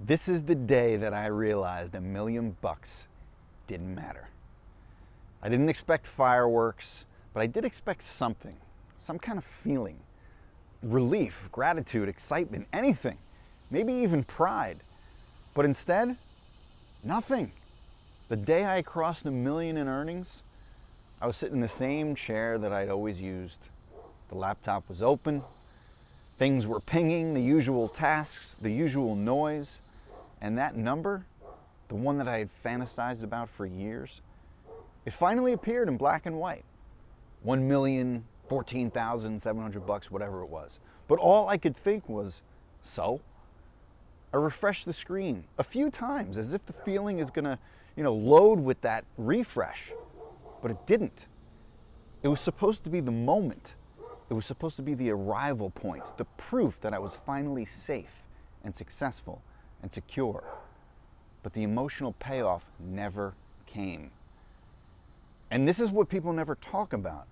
This is the day that I realized $1,000,000 didn't matter. I didn't expect fireworks, but I did expect something, some kind of feeling. Relief, gratitude, excitement, anything. Maybe even pride. But instead, nothing. The day I crossed $1,000,000 in earnings, I was sitting in the same chair that I'd always used. The laptop was open. Things were pinging, the usual tasks, the usual noise. And that number, the one that I had fantasized about for years, it finally appeared in black and white. 1,014,700 bucks, whatever it was. But all I could think was, so? I refreshed the screen a few times as if the feeling is gonna, load with that refresh. But it didn't. It was supposed to be the moment. It was supposed to be the arrival point, the proof that I was finally safe and successful and secure. But the emotional payoff never came. And this is what people never talk about.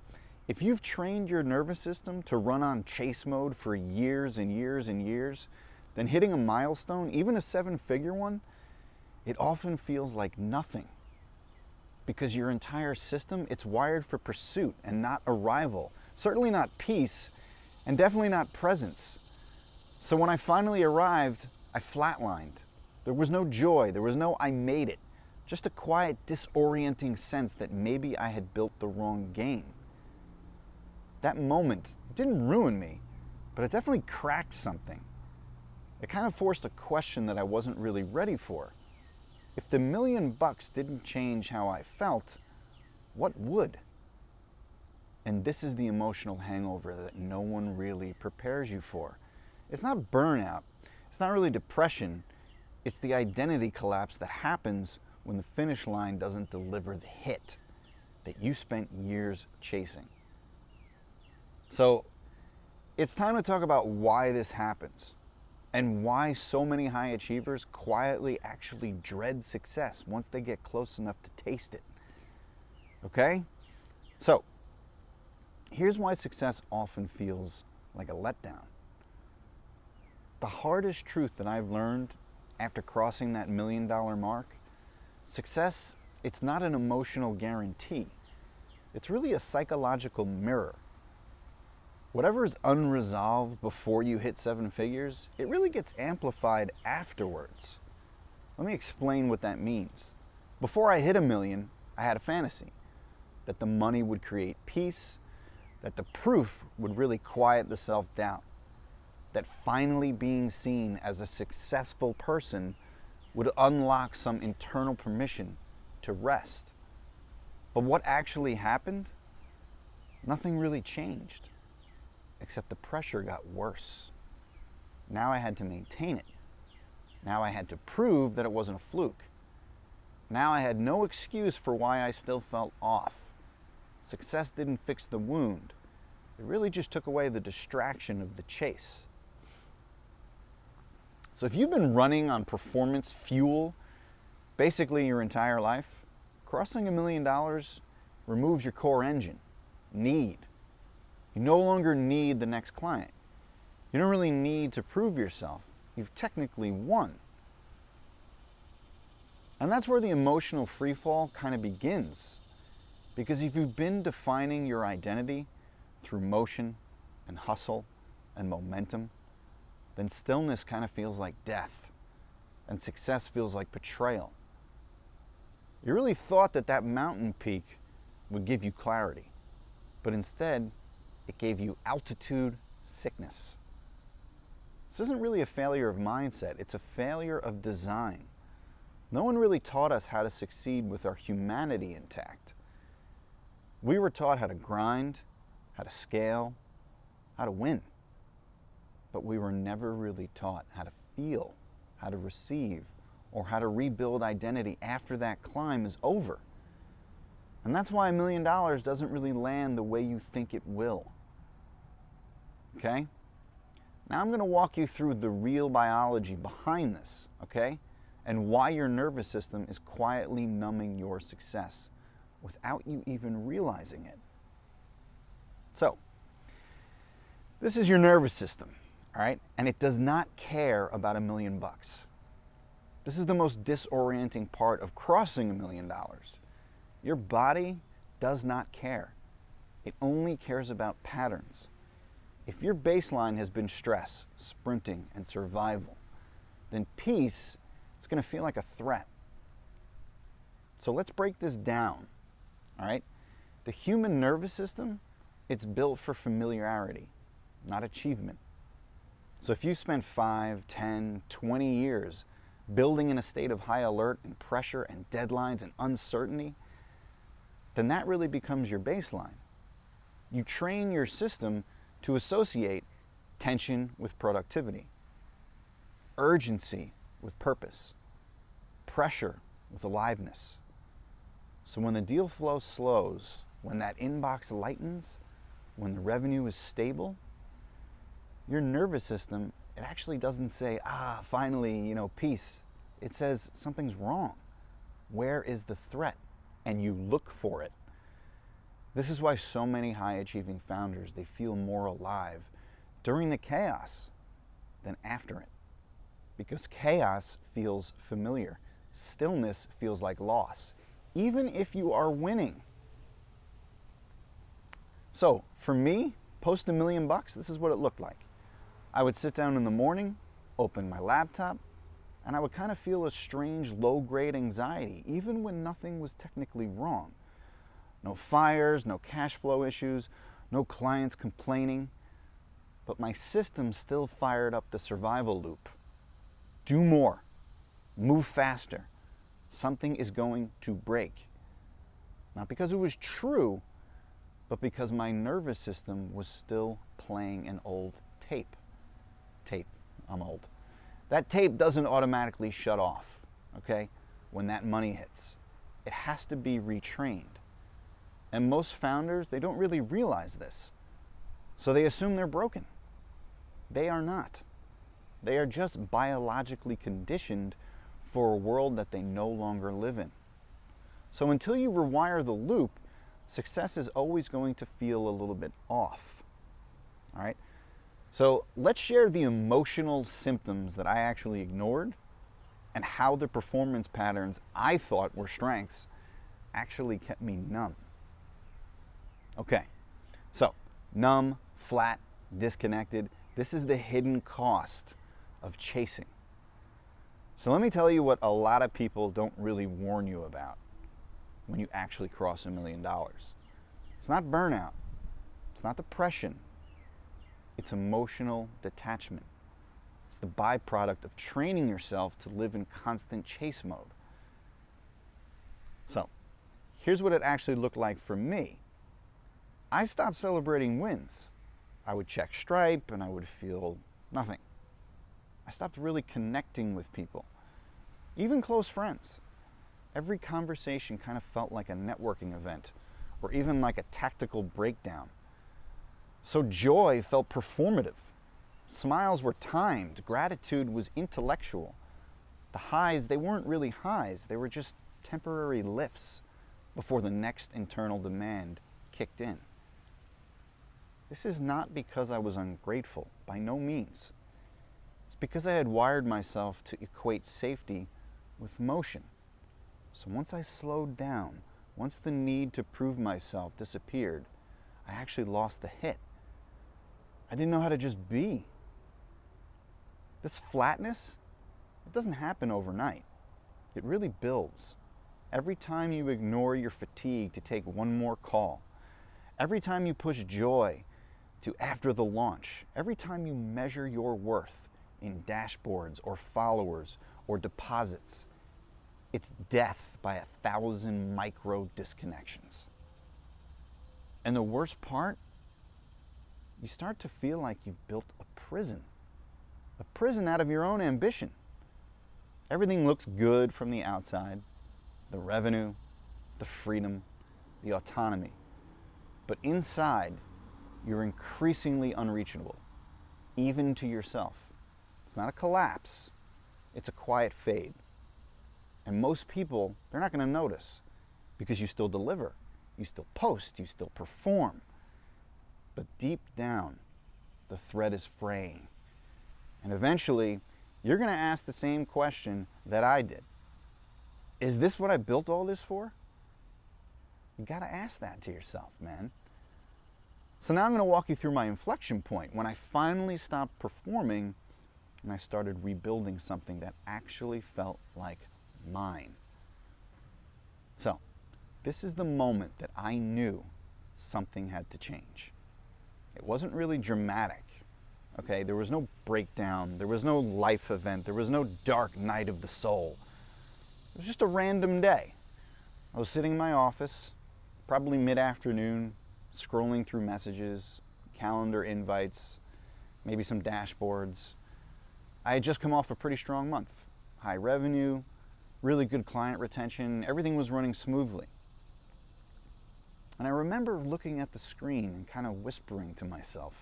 If you've trained your nervous system to run on chase mode for years and years and years, then hitting a milestone, even a 7-figure one, it often feels like nothing. Because your entire system, it's wired for pursuit and not arrival. Certainly not peace, and definitely not presence. So when I finally arrived, I flatlined. There was no joy, there was no I made it. Just a quiet, disorienting sense that maybe I had built the wrong game. That moment didn't ruin me, but it definitely cracked something. It kind of forced a question that I wasn't really ready for. If the $1,000,000 didn't change how I felt, what would? And this is the emotional hangover that no one really prepares you for. It's not burnout. It's not really depression. It's the identity collapse that happens when the finish line doesn't deliver the hit that you spent years chasing. So it's time to talk about why this happens and why so many high achievers quietly actually dread success once they get close enough to taste it. Okay? So here's why success often feels like a letdown. The hardest truth that I've learned after crossing that $1,000,000 mark, success, it's not an emotional guarantee. It's really a psychological mirror. Whatever is unresolved before you hit 7 figures, it really gets amplified afterwards. Let me explain what that means. Before I hit $1,000,000, I had a fantasy that the money would create peace, that the proof would really quiet the self-doubt, that finally being seen as a successful person would unlock some internal permission to rest. But what actually happened? Nothing really changed, except the pressure got worse. Now I had to maintain it. Now I had to prove that it wasn't a fluke. Now I had no excuse for why I still felt off. Success didn't fix the wound. It really just took away the distraction of the chase. So if you've been running on performance fuel basically your entire life, crossing $1,000,000 removes your core engine, need. You no longer need the next client. You don't really need to prove yourself. You've technically won. And that's where the emotional freefall kind of begins. Because if you've been defining your identity through motion and hustle and momentum, then stillness kind of feels like death, and success feels like betrayal. You really thought that that mountain peak would give you clarity, but instead, it gave you altitude sickness. This isn't really a failure of mindset, it's a failure of design. No one really taught us how to succeed with our humanity intact. We were taught how to grind, how to scale, how to win. But we were never really taught how to feel, how to receive, or how to rebuild identity after that climb is over. And that's why $1,000,000 doesn't really land the way you think it will. Okay? Now I'm going to walk you through the real biology behind this, okay? And why your nervous system is quietly numbing your success without you even realizing it. So, this is your nervous system. All right? And it does not care about $1,000,000. This is the most disorienting part of crossing $1 million. Your body does not care. It only cares about patterns. If your baseline has been stress, sprinting, and survival, then peace is going to feel like a threat. So let's break this down, all right? The human nervous system, it's built for familiarity, not achievement. So if you spend 5, 10, 20 years building in a state of high alert and pressure and deadlines and uncertainty, then that really becomes your baseline. You train your system to associate tension with productivity, urgency with purpose, pressure with aliveness. So when the deal flow slows, when that inbox lightens, when the revenue is stable, your nervous system, it actually doesn't say, finally, peace. It says something's wrong. Where is the threat? And you look for it. This is why so many high-achieving founders, they feel more alive during the chaos than after it. Because chaos feels familiar. Stillness feels like loss, even if you are winning. So, for me, post $1 million, this is what it looked like. I would sit down in the morning, open my laptop, and I would kind of feel a strange low-grade anxiety, even when nothing was technically wrong. No fires, no cash flow issues, no clients complaining, but my system still fired up the survival loop. Do more, move faster. Something is going to break. Not because it was true, but because my nervous system was still playing an old tape. I'm old. That tape doesn't automatically shut off, okay, when that money hits. It has to be retrained. And most founders, they don't really realize this. So they assume they're broken. They are not. They are just biologically conditioned for a world that they no longer live in. So until you rewire the loop, success is always going to feel a little bit off. All right? So let's share the emotional symptoms that I actually ignored and how the performance patterns I thought were strengths actually kept me numb. Okay, so numb, flat, disconnected. This is the hidden cost of chasing. So let me tell you what a lot of people don't really warn you about when you actually cross $1 million. It's not burnout. It's not depression. It's emotional detachment. It's the byproduct of training yourself to live in constant chase mode. So here's what it actually looked like for me. I stopped celebrating wins. I would check Stripe and I would feel nothing. I stopped really connecting with people, even close friends. Every conversation kind of felt like a networking event or even like a tactical breakdown. So joy felt performative. Smiles were timed. Gratitude was intellectual. The highs, they weren't really highs. They were just temporary lifts before the next internal demand kicked in. This is not because I was ungrateful, by no means. It's because I had wired myself to equate safety with motion. So once I slowed down, once the need to prove myself disappeared, I actually lost the hit. I didn't know how to just be. This flatness, it doesn't happen overnight. It really builds. Every time you ignore your fatigue to take one more call, every time you push joy to after the launch, every time you measure your worth in dashboards or followers or deposits, it's death by 1,000 micro disconnections. And the worst part, you start to feel like you've built a prison out of your own ambition. Everything looks good from the outside, the revenue, the freedom, the autonomy. But inside, you're increasingly unreachable, even to yourself. It's not a collapse, it's a quiet fade. And most people, they're not going to notice because you still deliver, you still post, you still perform. But deep down, the thread is fraying. And eventually, you're going to ask the same question that I did. Is this what I built all this for? You got to ask that to yourself, man. So now I'm going to walk you through my inflection point when I finally stopped performing and I started rebuilding something that actually felt like mine. So, this is the moment that I knew something had to change. It wasn't really dramatic, okay? There was no breakdown, there was no life event, there was no dark night of the soul. It was just a random day. I was sitting in my office, probably mid-afternoon, scrolling through messages, calendar invites, maybe some dashboards. I had just come off a pretty strong month. High revenue, really good client retention, everything was running smoothly. And I remember looking at the screen and kind of whispering to myself,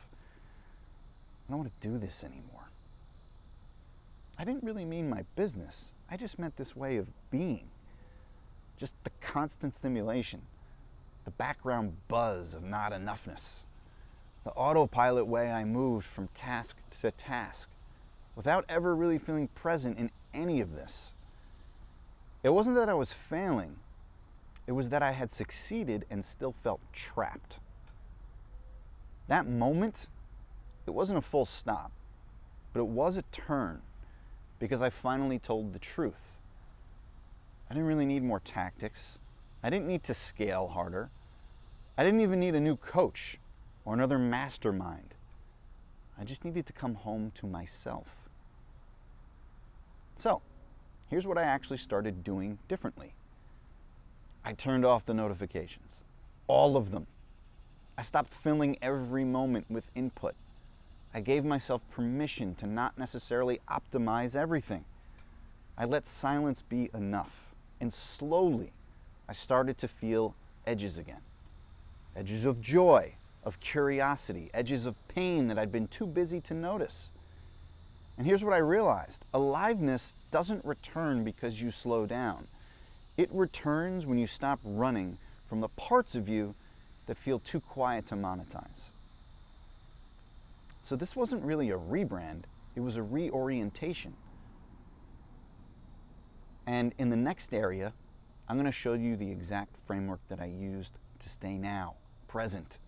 I don't want to do this anymore. I didn't really mean my business. I just meant this way of being. Just the constant stimulation, the background buzz of not enoughness, the autopilot way I moved from task to task without ever really feeling present in any of this. It wasn't that I was failing. It was that I had succeeded and still felt trapped. That moment, it wasn't a full stop, but it was a turn because I finally told the truth. I didn't really need more tactics. I didn't need to scale harder. I didn't even need a new coach or another mastermind. I just needed to come home to myself. So, here's what I actually started doing differently. I turned off the notifications, all of them. I stopped filling every moment with input. I gave myself permission to not necessarily optimize everything. I let silence be enough. And slowly, I started to feel edges again. Edges of joy, of curiosity, edges of pain that I'd been too busy to notice. And here's what I realized. Aliveness doesn't return because you slow down. It returns when you stop running from the parts of you that feel too quiet to monetize. So this wasn't really a rebrand, it was a reorientation. And in the next area, I'm going to show you the exact framework that I used to stay now, present,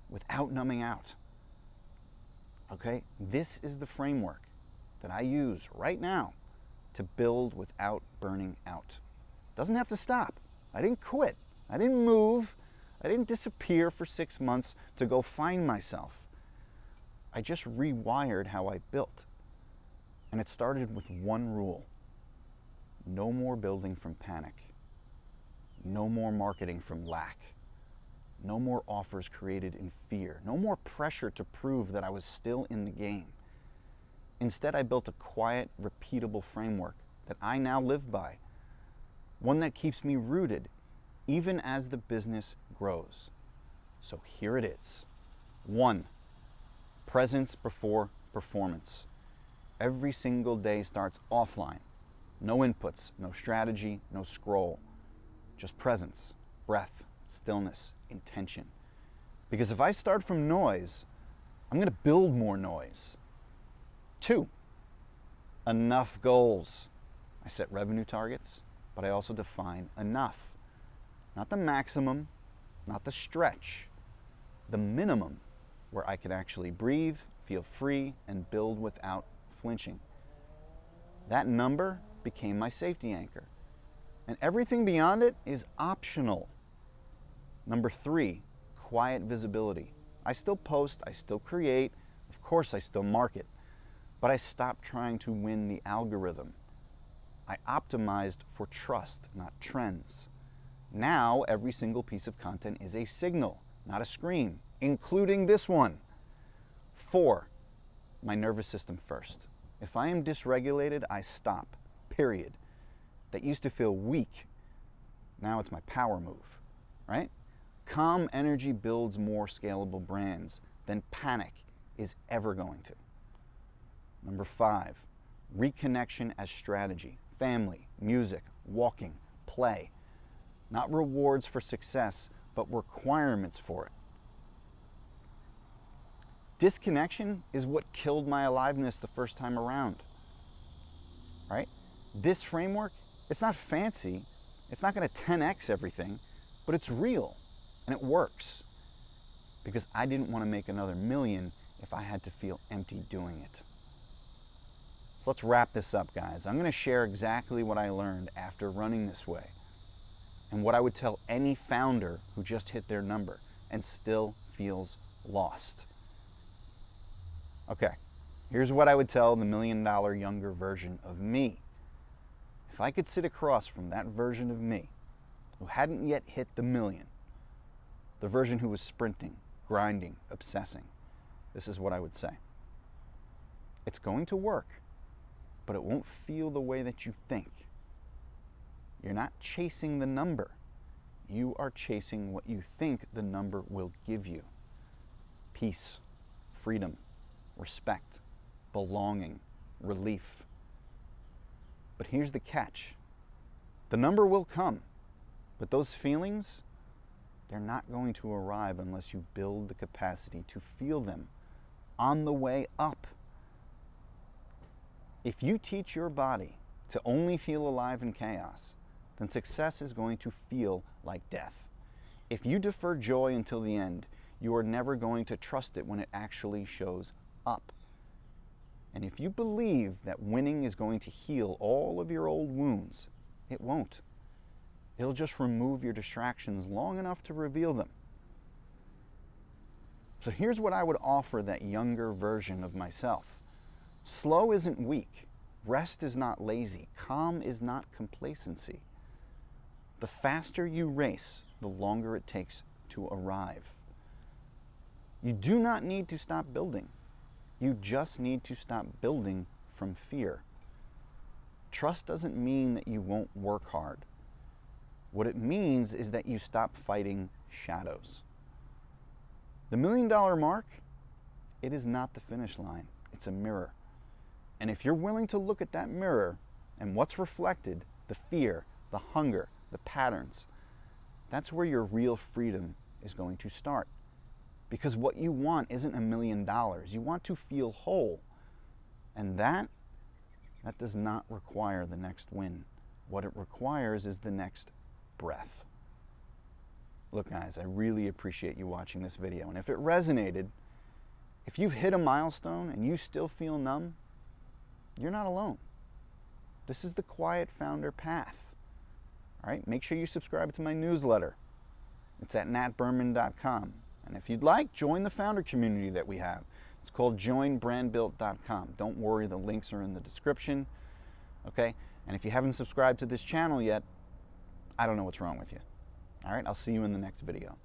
without numbing out. Okay? This is the framework that I use right now to build without burning out. Doesn't have to stop. I didn't quit. I didn't move. I didn't disappear for 6 months to go find myself. I just rewired how I built. And it started with one rule. No more building from panic. No more marketing from lack. No more offers created in fear. No more pressure to prove that I was still in the game. Instead, I built a quiet, repeatable framework that I now live by. One that keeps me rooted, even as the business grows. So here it is. 1, presence before performance. Every single day starts offline. No inputs, no strategy, no scroll. Just presence, breath, stillness, intention. Because if I start from noise, I'm going to build more noise. 2, enough goals. I set revenue targets, but I also define enough. Not the maximum, not the stretch, the minimum where I can actually breathe, feel free, and build without flinching. That number became my safety anchor. And everything beyond it is optional. Number 3, quiet visibility. I still post, I still create, of course I still market, but I stopped trying to win the algorithm. I optimized for trust, not trends. Now, every single piece of content is a signal, not a screen, including this one. 4, my nervous system first. If I am dysregulated, I stop, period. That used to feel weak. Now it's my power move, right? Calm energy builds more scalable brands than panic is ever going to. Number 5, reconnection as strategy. Family, music, walking, play. Not rewards for success, but requirements for it. Disconnection is what killed my aliveness the first time around. This framework, it's not fancy, it's not going to 10x everything, but it's real and it works. Because I didn't want to make another million if I had to feel empty doing it. So let's wrap this up, guys. I'm going to share exactly what I learned after running this way and what I would tell any founder who just hit their number and still feels lost. Okay, here's what I would tell the $1 million younger version of me. If I could sit across from that version of me who hadn't yet hit the million, the version who was sprinting, grinding, obsessing, this is what I would say. It's going to work, but it won't feel the way that you think. You're not chasing the number. You are chasing what you think the number will give you. Peace, freedom, respect, belonging, relief. But here's the catch. The number will come, but those feelings, they're not going to arrive unless you build the capacity to feel them on the way up. If you teach your body to only feel alive in chaos, then success is going to feel like death. If you defer joy until the end, you are never going to trust it when it actually shows up. And if you believe that winning is going to heal all of your old wounds, it won't. It'll just remove your distractions long enough to reveal them. So here's what I would offer that younger version of myself. Slow isn't weak. Rest is not lazy. Calm is not complacency. The faster you race, the longer it takes to arrive. You do not need to stop building. You just need to stop building from fear. Trust doesn't mean that you won't work hard. What it means is that you stop fighting shadows. The $1 million mark, it is not the finish line. It's a mirror. And if you're willing to look at that mirror and what's reflected, the fear, the hunger, the patterns, that's where your real freedom is going to start. Because what you want isn't $1 million. You want to feel whole. And that does not require the next win. What it requires is the next breath. Look, guys, I really appreciate you watching this video. And if it resonated, if you've hit a milestone and you still feel numb, you're not alone. This is the quiet founder path. All right, make sure you subscribe to my newsletter. It's at natberman.com. And if you'd like, join the founder community that we have. It's called joinbrandbuilt.com. Don't worry, the links are in the description. Okay? And if you haven't subscribed to this channel yet, I don't know what's wrong with you. All right, I'll see you in the next video.